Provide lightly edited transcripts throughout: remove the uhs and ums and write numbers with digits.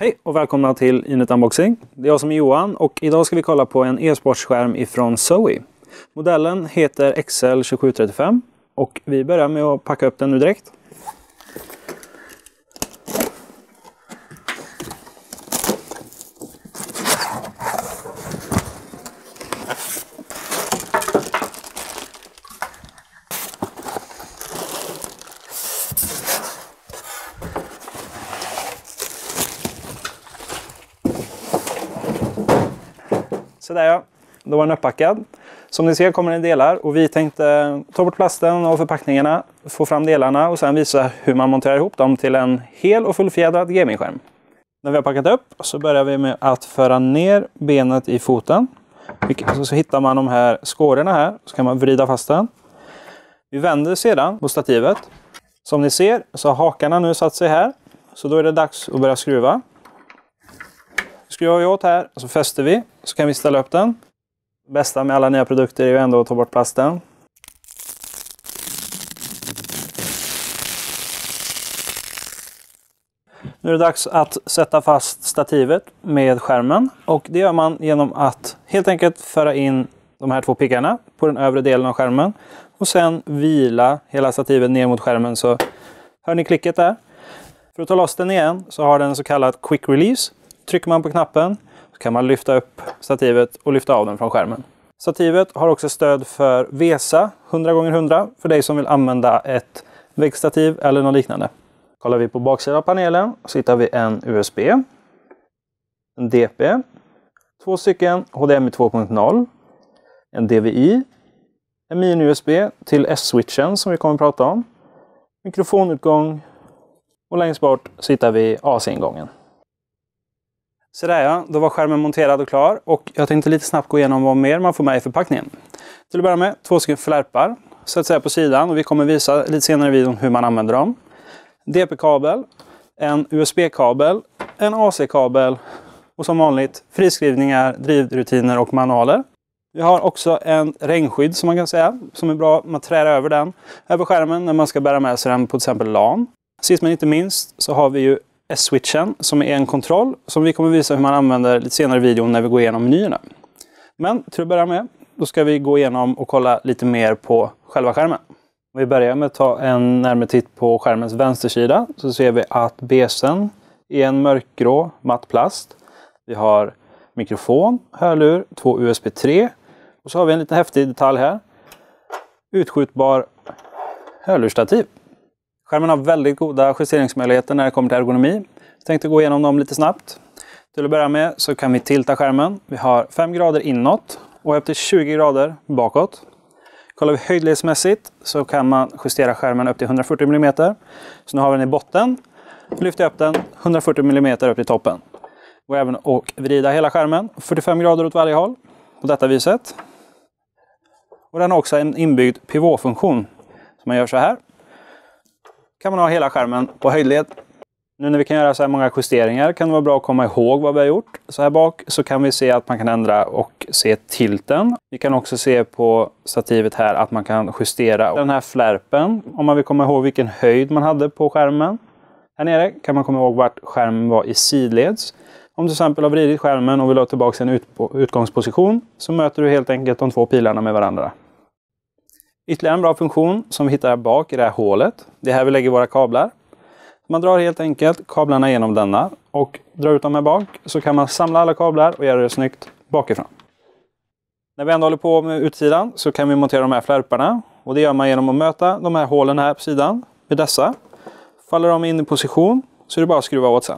Hej och välkomna till Unit Unboxing. Det är jag som är Johan och idag ska vi kolla på en e-sportskärm ifrån Zowie. Modellen heter XL2735 och vi börjar med att packa upp den nu direkt. Så där ja, då var den upppackad. Som ni ser kommer den delar och vi tänkte ta bort plasten och förpackningarna, få fram delarna och sen visa hur man monterar ihop dem till en hel och fullfjädrad gamingskärm. När vi har packat upp så börjar vi med att föra ner benet i foten. Så hittar man de här skårorna här, så kan man vrida fast den. Vi vänder sedan på stativet. Som ni ser så har hakarna nu satt sig här, så då är det dags att börja skruva. Skruvar vi åt här så fäster vi, så kan vi ställa upp den. Det bästa med alla nya produkter är ju ändå att ta bort plasten. Nu är det dags att sätta fast stativet med skärmen. Och det gör man genom att helt enkelt föra in de här två piggarna på den övre delen av skärmen. Och sen vila hela stativet ner mot skärmen, så hör ni klicket där. För att ta loss den igen så har den en så kallad quick release. Trycker man på knappen så kan man lyfta upp stativet och lyfta av den från skärmen. Stativet har också stöd för VESA 100x100 för dig som vill använda ett väggstativ eller något liknande. Kollar vi på baksidan av panelen så hittar vi en USB, en DP, två stycken HDMI 2.0, en DVI, en mini-USB till S-switchen som vi kommer att prata om, mikrofonutgång och längst bort så hittar vi AC-ingången. Så där ja, då var skärmen monterad och klar och jag tänkte lite snabbt gå igenom vad mer man får med i förpackningen. Till att börja med 2 stycken flärpar, så att säga på sidan, och vi kommer visa lite senare i videon hur man använder dem. DP-kabel, en USB-kabel, en AC-kabel och som vanligt friskrivningar, drivrutiner och manualer. Vi har också en regnskydd som man kan säga, som är bra att träda över den över skärmen när man ska bära med sig den på till exempel LAN. Sist men inte minst så har vi ju S-switchen som är en kontroll som vi kommer visa hur man använder lite senare i videon när vi går igenom menyerna. Men till att börja med, då ska vi gå igenom och kolla lite mer på själva skärmen. Vi börjar med att ta en närmare titt på skärmens vänstersida, så ser vi att basen är en mörkgrå matt plast. Vi har mikrofon, hörlur, 2 USB 3 och så har vi en liten häftig detalj här. Utskjutbar hörlurstativ. Skärmen har väldigt goda justeringsmöjligheter när det kommer till ergonomi. Jag tänkte gå igenom dem lite snabbt. Till att börja med så kan vi tilta skärmen. Vi har 5 grader inåt och upp till 20 grader bakåt. Kollar vi höjdledsmässigt så kan man justera skärmen upp till 140 mm. Så nu har vi den i botten. Lyfter upp den 140 mm upp till toppen. Och även att vrida hela skärmen 45 grader åt varje håll på detta viset. Och den har också en inbyggd pivotfunktion. Så man gör så här. Kan man ha hela skärmen på höjdled. Nu när vi kan göra så här många justeringar kan det vara bra att komma ihåg vad vi har gjort. Så här bak så kan vi se att man kan ändra och se tilten. Vi kan också se på stativet här att man kan justera den här flärpen om man vill komma ihåg vilken höjd man hade på skärmen. Här nere kan man komma ihåg vart skärmen var i sidleds. Om du till exempel har vridit skärmen och vill ha tillbaka en utgångsposition så möter du helt enkelt de två pilarna med varandra. Ytterligare en bra funktion som vi hittar här bak i det här hålet. Det är här vi lägger våra kablar. Man drar helt enkelt kablarna genom denna och drar ut dem här bak, så kan man samla alla kablar och göra det snyggt bakifrån. När vi ändå håller på med utsidan så kan vi montera de här flärparna, och det gör man genom att möta de här hålen här på sidan med dessa. Faller de in i position så är det bara att skruva åt sen.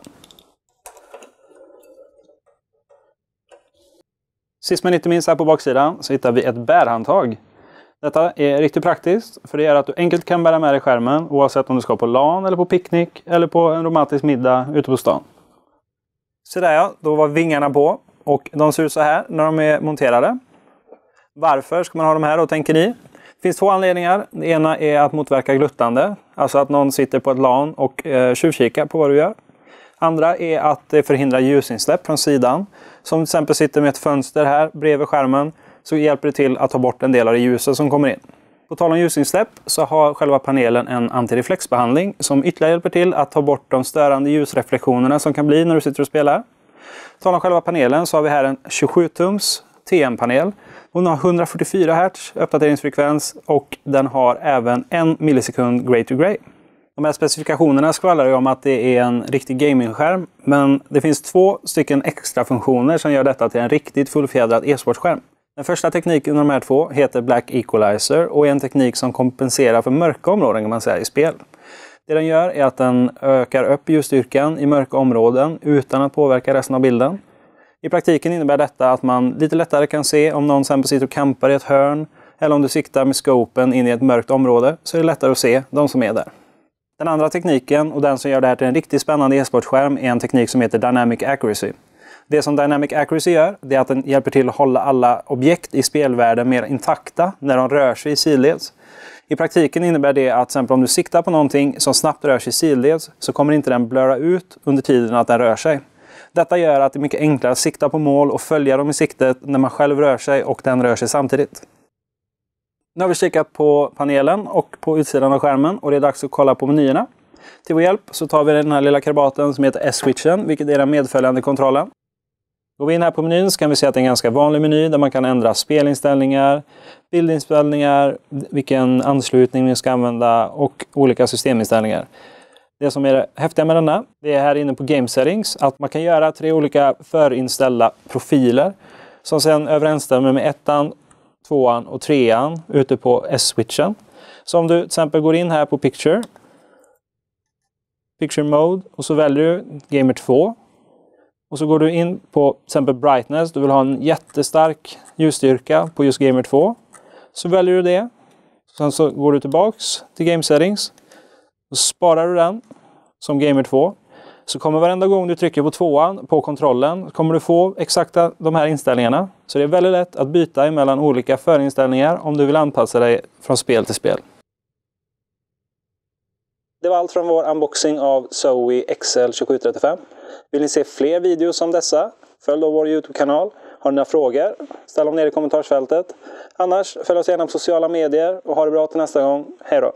Sist men inte minst här på baksidan så hittar vi ett bärhandtag. Detta är riktigt praktiskt för det gör att du enkelt kan bära med dig skärmen oavsett om du ska på LAN eller på picknick eller på en romantisk middag ute på stan. Så där ja, då var vingarna på och de ser ut så här när de är monterade. Varför ska man ha de här då, tänker ni? Det finns 2 anledningar. Det ena är att motverka gluttande, alltså att någon sitter på ett LAN och tjuvkikar på vad du gör. Andra är att det förhindrar ljusinsläpp från sidan. Som till exempel sitter med ett fönster här bredvid skärmen så hjälper det till att ta bort en del av det ljuset som kommer in. På tal om ljusinsläpp så har själva panelen en antireflexbehandling som ytterligare hjälper till att ta bort de störande ljusreflektionerna som kan bli när du sitter och spelar. På tal om själva panelen så har vi här en 27-tums TM-panel. Hon har 144 Hz uppdateringsfrekvens och den har även 1 millisekund gray to gray. De här specifikationerna skvallrar ju om att det är en riktig gamingskärm, men det finns 2 stycken extra funktioner som gör detta till en riktigt fullfjädrad e-sportskärm. Den första tekniken av de här 2 heter Black Equalizer och är en teknik som kompenserar för mörka områden kan man säga i spel. Det den gör är att den ökar upp ljusstyrkan i mörka områden utan att påverka resten av bilden. I praktiken innebär detta att man lite lättare kan se om någon exempel sitter och campar i ett hörn eller om du siktar med scopen in i ett mörkt område så är det lättare att se de som är där. Den andra tekniken och den som gör det här till en riktigt spännande e-sportskärm är en teknik som heter Dynamic Accuracy. Det som Dynamic Accuracy gör det är att den hjälper till att hålla alla objekt i spelvärlden mer intakta när de rör sig i sidleds. I praktiken innebär det att till exempel om du siktar på någonting som snabbt rör sig i sidleds så kommer inte den blöra ut under tiden att den rör sig. Detta gör att det är mycket enklare att sikta på mål och följa dem i siktet när man själv rör sig och den rör sig samtidigt. Nu har vi kikat på panelen och på utsidan av skärmen och det är dags att kolla på menyerna. Till vår hjälp så tar vi den här lilla krabaten som heter S-switchen, vilket är den medföljande kontrollen. Går vi in här på menyn så kan vi se att det är en ganska vanlig meny där man kan ändra spelinställningar, bildinställningar, vilken anslutning vi ska använda och olika systeminställningar. Det som är det häftiga med denna, det är här inne på Game Settings att man kan göra 3 olika förinställda profiler som sedan överensstämmer med 1:an, 2:an och 3:an ute på S-switchen. Så om du till exempel går in här på Picture Mode och så väljer du Gamer 2 och så går du in på till exempel Brightness, du vill ha en jättestark ljusstyrka på just Gamer 2. Så väljer du det. Sen så går du tillbaks till Game Settings och sparar du den som Gamer 2. Så kommer varenda gång du trycker på 2:an på kontrollen kommer du få exakta de här inställningarna. Så det är väldigt lätt att byta mellan olika förinställningar om du vill anpassa dig från spel till spel. Det var allt från vår unboxing av Zowie XL2735. Vill ni se fler videos som dessa? Följ då vår YouTube-kanal. Har ni några frågor? Ställ dem ner i kommentarsfältet. Annars följ oss gärna på sociala medier och ha det bra till nästa gång. Hej då!